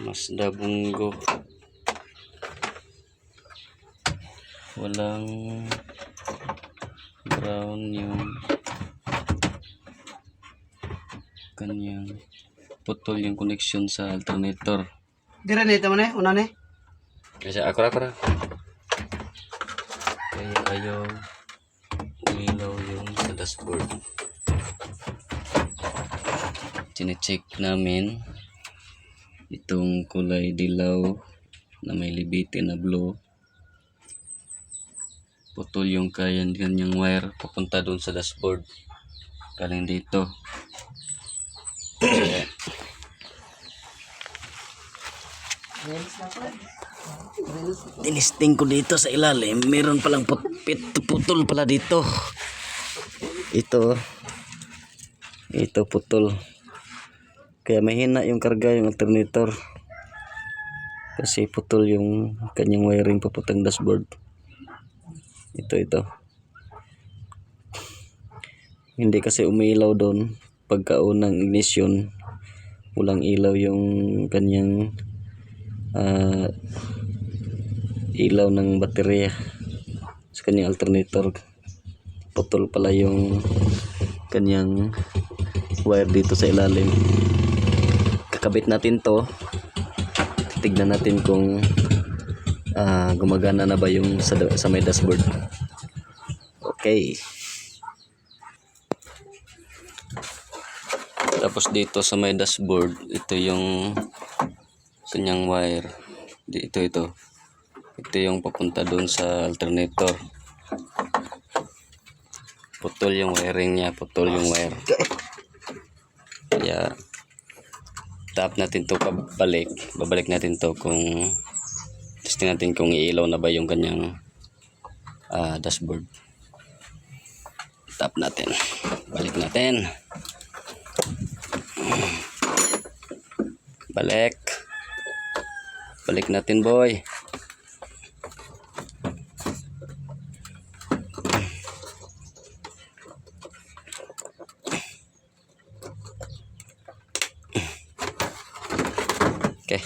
Mazda Bungo. Walang brown yung kanyang putol yung connection sa alternator. Dira nito mo una ni. Kasi ako kaya ayaw umilaw yung sa dashboard. Chine-check namin itong kulay dilaw na may libitin na blue. Putol yung kanyang wire papunta doon sa dashboard. Galing dito. Tinisting ko dito sa ilalim, meron palang putol pala dito. Ito putol. Kaya mahina yung karga yung alternator. Kasi putol yung kanyang wiring papuntang dashboard. Ito. Hindi kasi umilaw doon pagkaunang ignition. Walang ilaw yung kanyang ilaw ng baterya sa kanyang alternator. Putol pala yung kanyang wire dito sa ilalim. Kakabit natin to. Tignan natin kung gumagana na ba yung sa may dashboard. Okay. Tapos dito sa may dashboard, ito yung kanyang wire. Ito yung papunta doon sa alternator. Putol yung wiring niya, putol yung wire. Kaya tap natin to pabalik. Babalik natin to kung testing natin kung iilaw na ba yung kanyang dashboard. Tap natin. Balik natin. Balik natin, boy. Okay.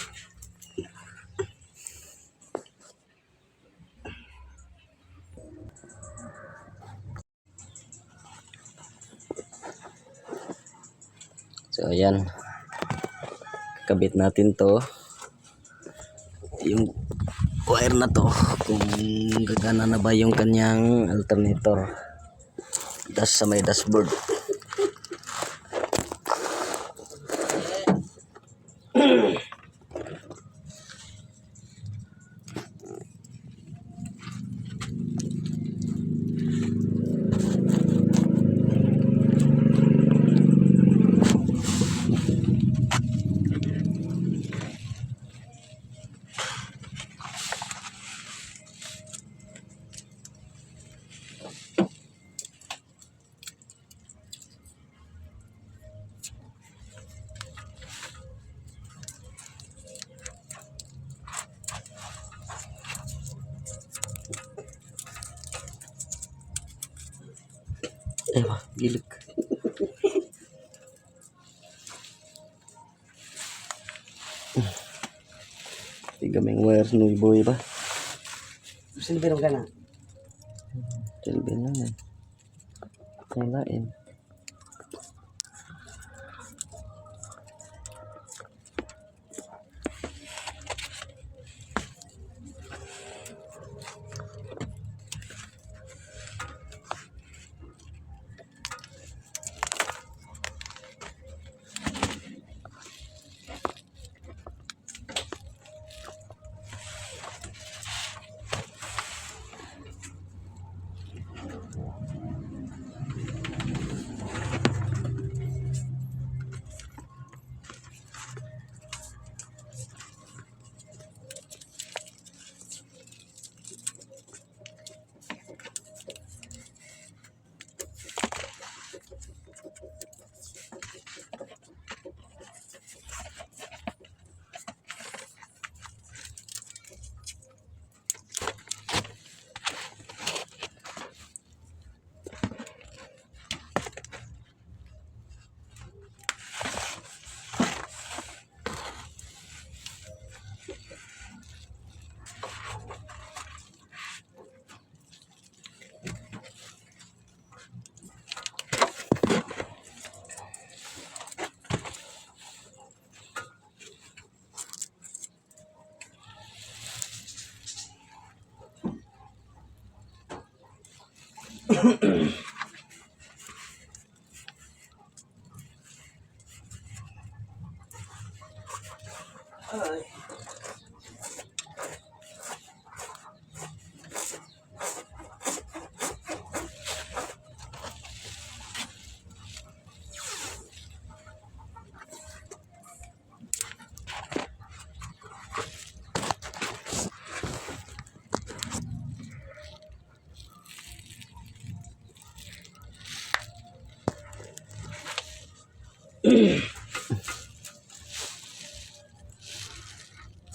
So ayan, kabit natin to, yung wire na to, kung gagana na ba yung kanyang alternator sa may dashboard. Gilid. Tigaming wire nuy boy ba? Silbiro ka na. Silbiro na. Lain.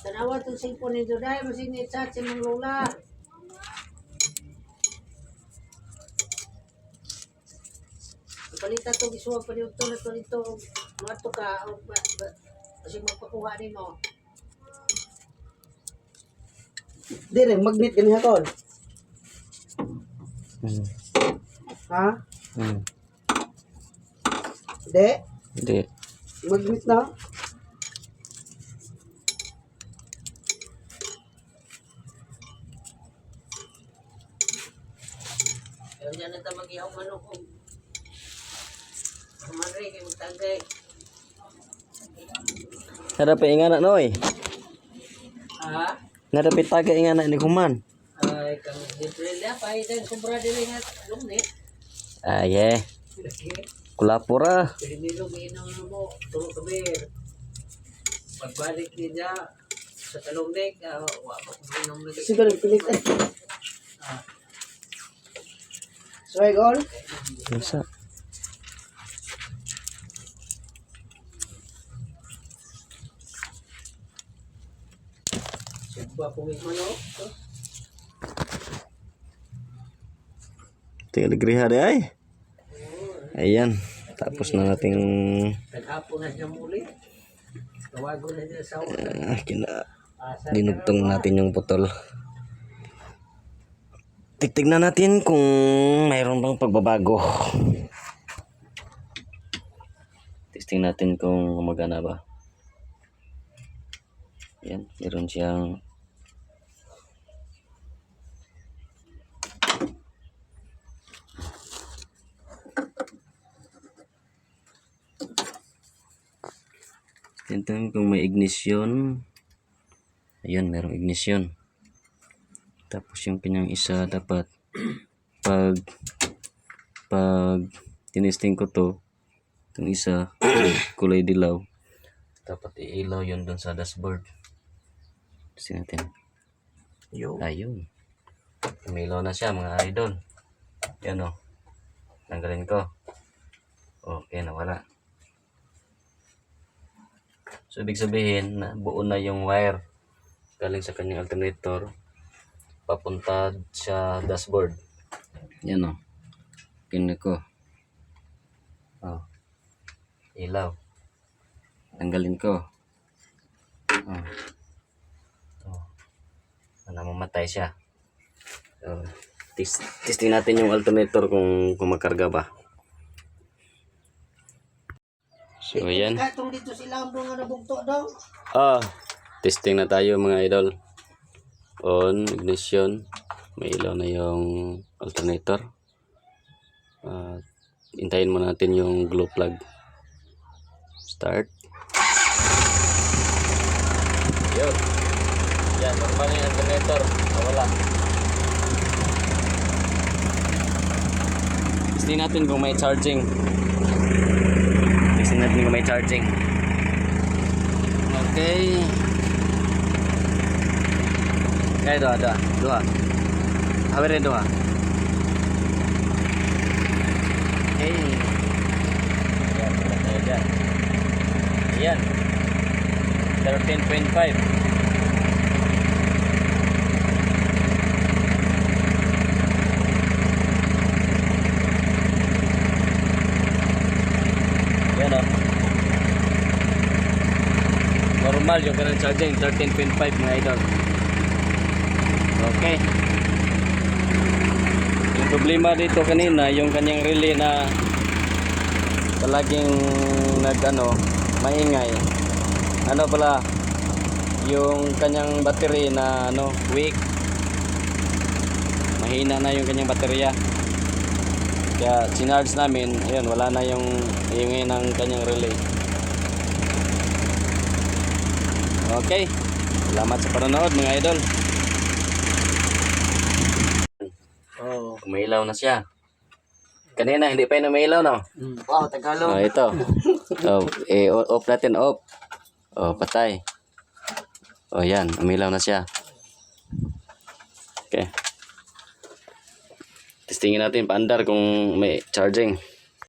Tanawa itong cellphone nito dahil masin i-chat si Mang Lola. Palita to isuwa pa dito na to dito. Mga to ka. Kasi magpakuha din mo. Dire, magnet ganyan tol. Hmm. Ha? Hmm. Hindi. Hindi. Magnet na. Kaya dyan na tayo mag-ihaw manok kung kumari kayo magtagay. Nadapi ingana noy. Ha? Nadapi taga ingana ni kuman. Ay, kami dito nila. Pahitan sobra din nga lumit. Ah, yeah. Kulapura. Pwede nilo minang mo. Turo kabir. Pagbalik niya sa talongdik. Wala ko minang na. Siguro pilit eh. Sorry, gol. Bisa. Sigba pumig manok. Tinggal digriha deh ay. Ayan. Tapos na nating Naghapon na siya muli. Tawago na siya sa dinugtong natin yung putol. Titignan natin kung mayroon bang pagbabago. Testing natin kung gumagana ba. Yan, meron siyang tingnan kung may ignition. Ayun, merong ignition. Tapos yung kanyang isa dapat pag tinesting ko to, yung isa kulay dilaw, dapat iilaw yun dun sa dashboard. Testing natin. Ayun. Umilaw na siya mga idol. Yan o. Tanggalin ko. Okay, nawala. So, ibig sabihin na buo na yung wire galing sa kanyang alternator papunta sa dashboard. Yan o. Pin ko. Oh. Ilaw. Tanggalin ko. Oh. Oh. Namamatay siya. So, testing natin yung alternator kung makarga ba. So, ayan. Katong dito sila ang bunga na bugto daw. Testing na tayo mga idol. On, ignition. May ilaw na yung alternator. Hintayin mo natin yung glow plug. Start. Yun. Yan, normal yung alternator. Nawala. Testing natin kung may charging. Testing natin kung may charging. Okay. Okay, dua. Hawirin dua. Okay. Ayan. 13.5. Yan o. Normal yung current charging. 13.5 mga idol. Okay. Yung problema dito kanina, yung kanyang relay na palaging maingay. Ano pala, yung kanyang battery na weak. Mahina na yung kanyang baterya. Kaya sinarge namin, ayun, wala na yung ingay ng kanyang relay. Okay. Salamat sa panonood mga idol. Oo. Umilaw na siya. Kanina hindi pa yun umilaw, no? Wow, Tagalog. Oh, ito. Oh, off natin, off. Oh, patay. Oh, yan. Umilaw na siya. Okay. Testingin natin paandar kung may charging.